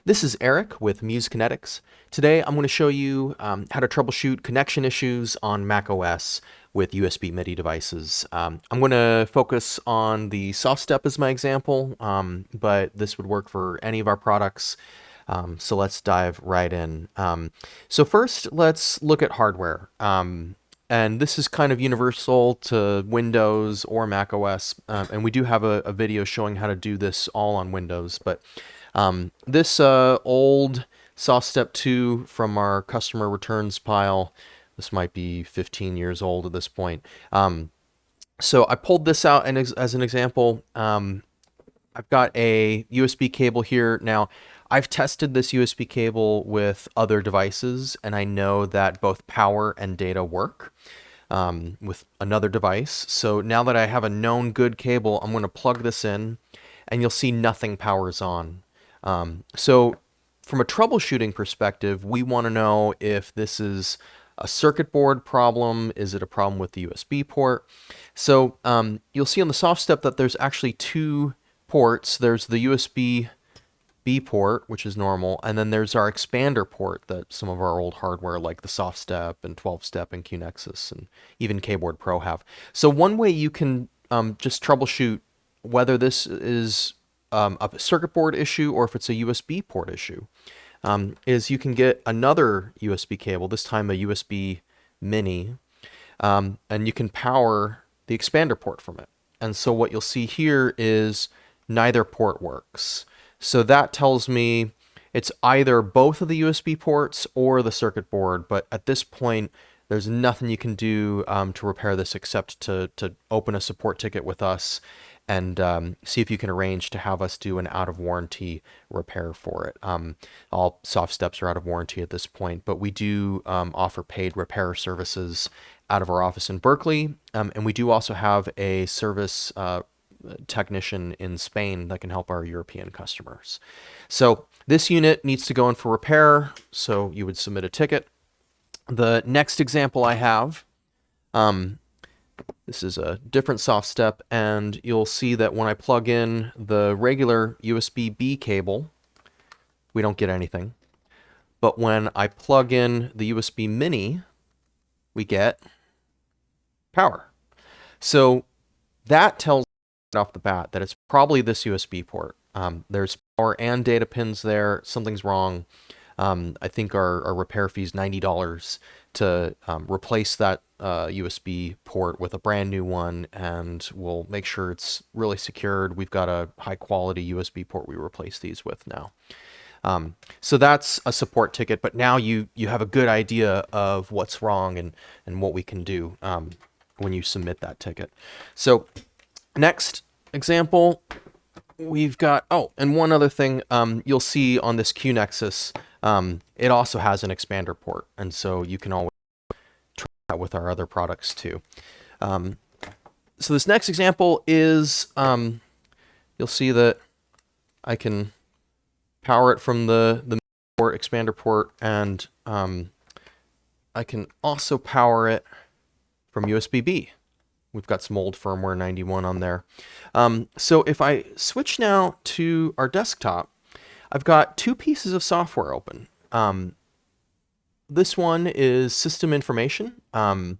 This is Eric with Muse Kinetics. Today I'm going to show you how to troubleshoot connection issues on macOS with USB MIDI devices. I'm going to focus on the SoftStep as my example, but this would work for any of our products. So let's dive right in. So first, let's look at hardware. And this is kind of universal to Windows or macOS. And we do have a video showing how to do this all on Windows. But this old SoftStep 2 from our customer returns pile, this might be 15 years old at this point. So I pulled this out and as an example. I've got a USB cable here. Now, I've tested this USB cable with other devices, and I know that both power and data work with another device. So now that I have a known good cable, I'm going to plug this in, and you'll see nothing powers on. So from a troubleshooting perspective, we want to know if this is a circuit board problem. Is it a problem with the USB port? So you'll see on the SoftStep that there's actually two ports. There's the USB B port, which is normal, and then there's our expander port that some of our old hardware like the SoftStep and 12-step and QNexus and even Keyboard Pro have. So one way you can just troubleshoot whether this is a circuit board issue or if it's a USB port issue is you can get another USB cable, this time a USB mini, and you can power the expander port from it. And so what you'll see here is neither port works. So that tells me it's either both of the USB ports or the circuit board, but at this point, there's nothing you can do to repair this except to open a support ticket with us and see if you can arrange to have us do an out-of-warranty repair for it. All SoftSteps are out of warranty at this point, but we do offer paid repair services out of our office in Berkeley, and we do also have a service technician in Spain that can help our European customers. So this unit needs to go in for repair, so you would submit a ticket. The next example I have, this is a different SoftStep, and you'll see that when I plug in the regular USB-B cable, we don't get anything. But when I plug in the USB Mini, we get power. So that tells off the bat that it's probably this USB port. There's power and data pins there. Something's wrong. I think our repair fee is $90 to replace that USB port with a brand new one, and we'll make sure it's really secured. We've got a high quality USB port we replace these with now. So that's a support ticket, but now you have a good idea of what's wrong and what we can do when you submit that ticket. So next example, we've got, oh, and one other thing you'll see on this QNexus, it also has an expander port, and so you can always try that with our other products too. So this next example is, you'll see that I can power it from the port, expander port, and I can also power it from USB-B. We've got some old firmware 91 on there. So if I switch now to our desktop, I've got two pieces of software open. This one is system information, and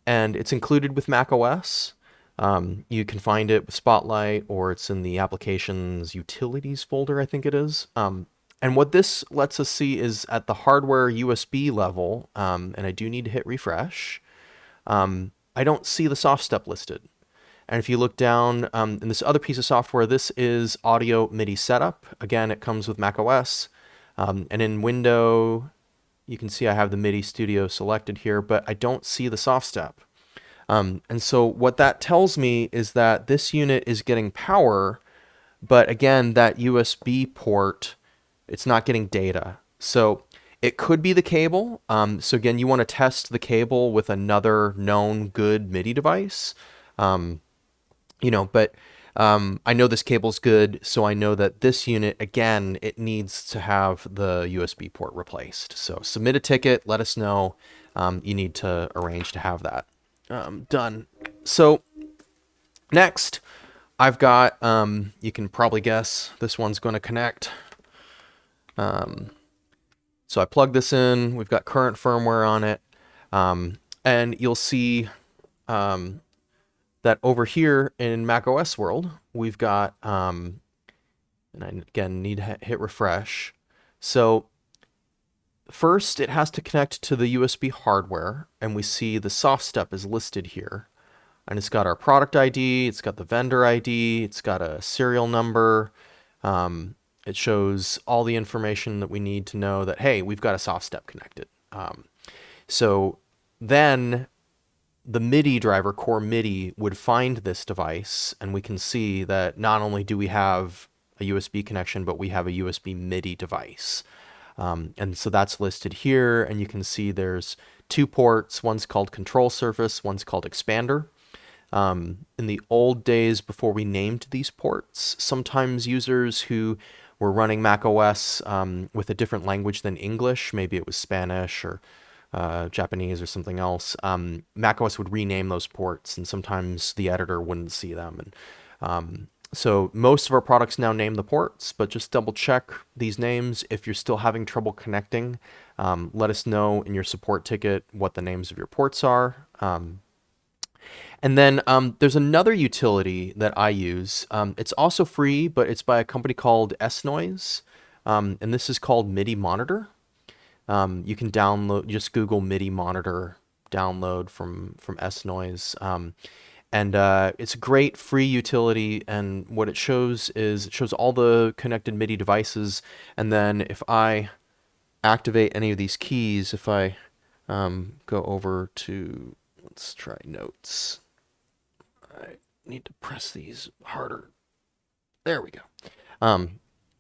it's included with macOS. You can find it with Spotlight, or it's in the applications utilities folder, I think it is. And what this lets us see is at the hardware USB level, and I do need to hit refresh, I don't see the SoftStep listed. And if you look down in this other piece of software, this is Audio MIDI Setup. Again, it comes with macOS. And in Windows, you can see I have the MIDI Studio selected here, but I don't see the SoftStep. And so what that tells me is that this unit is getting power, but again, that USB port, it's not getting data. So it could be the cable. So again, you want to test the cable with another known good MIDI device. But I know this cable's good, so I know that this unit, again, it needs to have the USB port replaced. So submit a ticket, let us know. You need to arrange to have that done. So next, I've got, you can probably guess, this one's going to connect. So I plug this in, we've got current firmware on it, and you'll see that over here in macOS world, we've got, and I again need to hit refresh. So first it has to connect to the USB hardware, and we see the SoftStep is listed here. And it's got our product ID, it's got the vendor ID, it's got a serial number. It shows all the information that we need to know that, hey, we've got a SoftStep connected. So then the MIDI driver, core MIDI, would find this device, and we can see that not only do we have a USB connection, but we have a USB MIDI device. And so that's listed here, and you can see there's two ports. One's called control surface, one's called expander. In the old days before we named these ports, sometimes users who were running macOS with a different language than English, maybe it was Spanish or Japanese or something else, macOS would rename those ports, and sometimes the editor wouldn't see them. And so most of our products now name the ports, but just double check these names. If you're still having trouble connecting, let us know in your support ticket what the names of your ports are. And then there's another utility that I use. It's also free, but it's by a company called S-Noise, and this is called MIDI Monitor. You can download, just Google MIDI Monitor, download from S-Noise. And it's a great free utility, and what it shows is it shows all the connected MIDI devices, and then if I activate any of these keys, if I go over to, let's try notes. I need to press these harder. There we go. And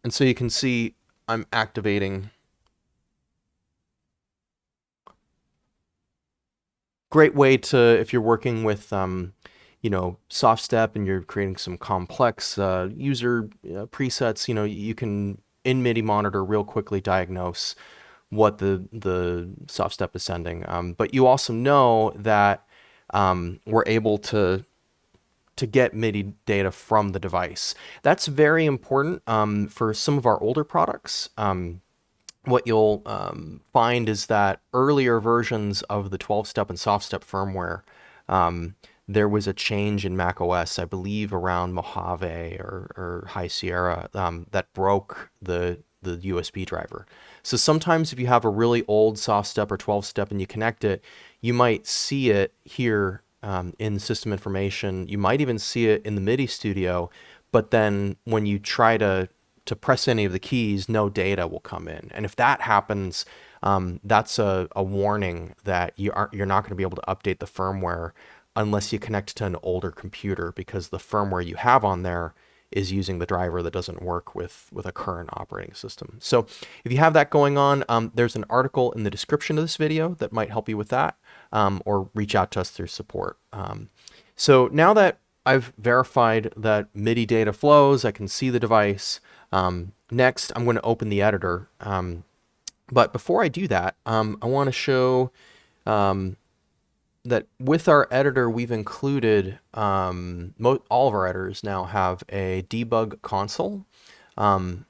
so you can see I'm activating. Great way to, if you're working with, SoftStep and you're creating some complex user presets, you can, in MIDI Monitor, real quickly diagnose what the SoftStep is sending. But you also know that we're able to get MIDI data from the device. That's very important for some of our older products. What you'll find is that earlier versions of the 12-step and SoftStep firmware, there was a change in macOS, I believe around Mojave or High Sierra, that broke the USB driver. So sometimes if you have a really old SoftStep or 12-step and you connect it, you might see it here in system information. You might even see it in the MIDI studio, but then when you try to press any of the keys, no data will come in. And if that happens, that's a warning that you're not going to be able to update the firmware unless you connect to an older computer, because the firmware you have on there is using the driver that doesn't work with a current operating system. So if you have that going on, there's an article in the description of this video that might help you with that, or reach out to us through support. So now that I've verified that MIDI data flows, I can see the device. Next, I'm going to open the editor. But before I do that, I want to show that with our editor, we've included, all of our editors now have a debug console. And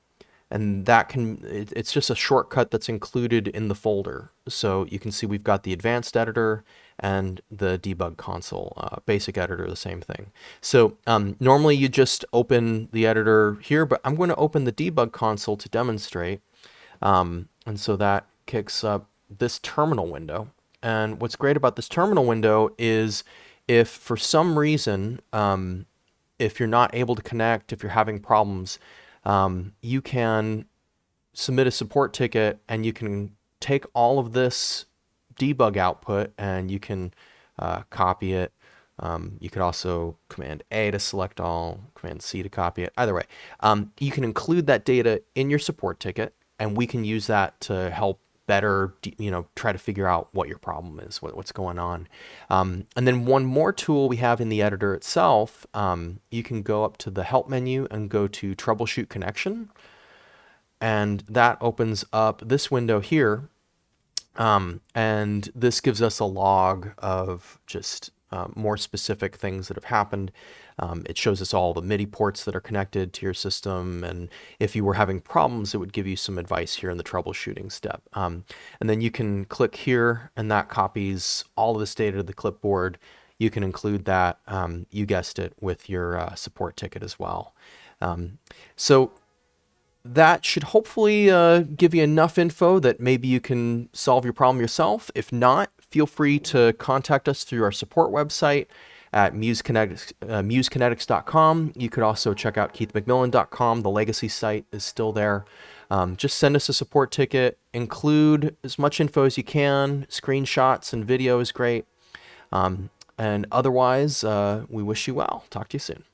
that it's just a shortcut that's included in the folder. So you can see we've got the advanced editor and the debug console. Basic editor, the same thing. So normally you just open the editor here, but I'm going to open the debug console to demonstrate. And so that kicks up this terminal window. And what's great about this terminal window is if for some reason, if you're not able to connect, if you're having problems, you can submit a support ticket and you can take all of this debug output and you can copy it. You could also Command A to select all, Command C to copy it. Either way, you can include that data in your support ticket, and we can use that to help better, try to figure out what your problem is, what's going on. And then one more tool we have in the editor itself, you can go up to the help menu and go to troubleshoot connection. And that opens up this window here. And this gives us a log of just more specific things that have happened. It shows us all the MIDI ports that are connected to your system, and if you were having problems, it would give you some advice here in the troubleshooting step. And then you can click here, and that copies all of this data to the clipboard. You can include that, you guessed it, with your support ticket as well. So that should hopefully give you enough info that maybe you can solve your problem yourself. If not, feel free to contact us through our support website at musekinetics.com. You could also check out keithmcmillen.com. The legacy site is still there. Just send us a support ticket. Include as much info as you can. Screenshots and video is great. And otherwise, we wish you well. Talk to you soon.